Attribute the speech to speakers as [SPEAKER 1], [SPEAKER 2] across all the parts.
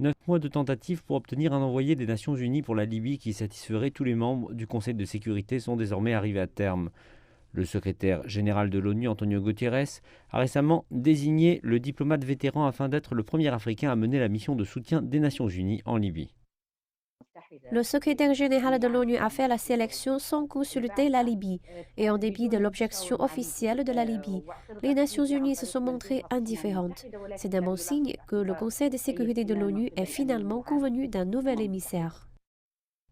[SPEAKER 1] 9 mois de tentatives pour obtenir un envoyé des Nations Unies pour la Libye qui satisferait tous les membres du Conseil de sécurité sont désormais arrivés à terme. Le secrétaire général de l'ONU, Antonio Guterres, a récemment désigné le diplomate vétéran afin d'être le premier Africain à mener la mission de soutien des Nations Unies en Libye.
[SPEAKER 2] Le secrétaire général de l'ONU a fait la sélection sans consulter la Libye et en dépit de l'objection officielle de la Libye. Les Nations Unies se sont montrées indifférentes. C'est un bon signe que le Conseil de sécurité de l'ONU est finalement convenu d'un nouvel émissaire.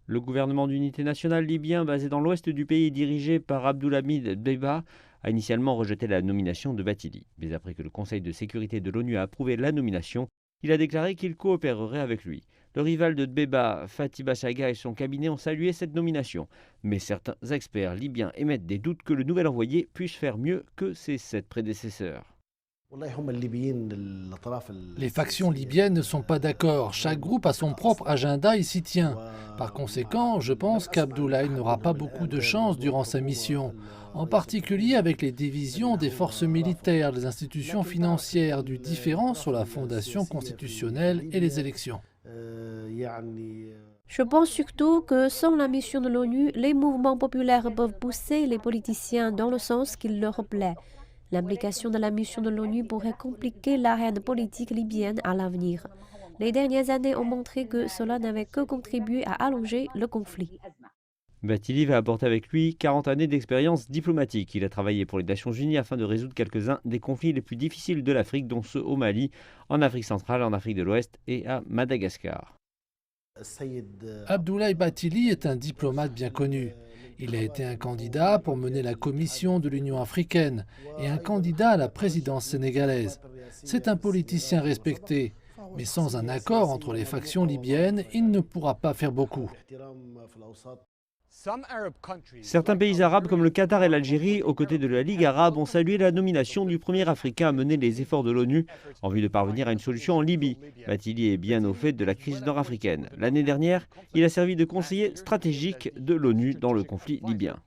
[SPEAKER 1] Le gouvernement d'unité nationale libyen, basé dans l'ouest du pays et dirigé par Abdulhamid Dbeiba, a initialement rejeté la nomination de Bathily. Mais après que le Conseil de sécurité de l'ONU a approuvé la nomination, il a déclaré qu'il coopérerait avec lui. Le rival de Dbeiba, Fathi Bashagha et son cabinet ont salué cette nomination. Mais certains experts libyens émettent des doutes que le nouvel envoyé puisse faire mieux que ses 7 prédécesseurs.
[SPEAKER 3] Les factions libyennes ne sont pas d'accord. Chaque groupe a son propre agenda et s'y tient. Par conséquent, je pense qu'Abdoulaye n'aura pas beaucoup de chance durant sa mission, en particulier avec les divisions des forces militaires, des institutions financières, du différend sur la fondation constitutionnelle et les élections.
[SPEAKER 2] Je pense surtout que sans la mission de l'ONU, les mouvements populaires peuvent pousser les politiciens dans le sens qu'il leur plaît. L'implication de la mission de l'ONU pourrait compliquer l'arène politique libyenne à l'avenir. Les dernières années ont montré que cela n'avait que contribué à allonger le conflit.
[SPEAKER 1] Bathily va apporter avec lui 40 années d'expérience diplomatique. Il a travaillé pour les Nations Unies afin de résoudre quelques-uns des conflits les plus difficiles de l'Afrique, dont ceux au Mali, en Afrique centrale, en Afrique de l'Ouest et à Madagascar.
[SPEAKER 3] Abdoulaye Bathily est un diplomate bien connu. Il a été un candidat pour mener la commission de l'Union africaine et un candidat à la présidence sénégalaise. C'est un politicien respecté, mais sans un accord entre les factions libyennes, il ne pourra pas faire beaucoup.
[SPEAKER 1] Certains pays arabes comme le Qatar et l'Algérie, aux côtés de la Ligue arabe, ont salué la nomination du premier Africain à mener les efforts de l'ONU en vue de parvenir à une solution en Libye. Bathily est bien au fait de la crise nord-africaine. L'année dernière, il a servi de conseiller stratégique de l'ONU dans le conflit libyen.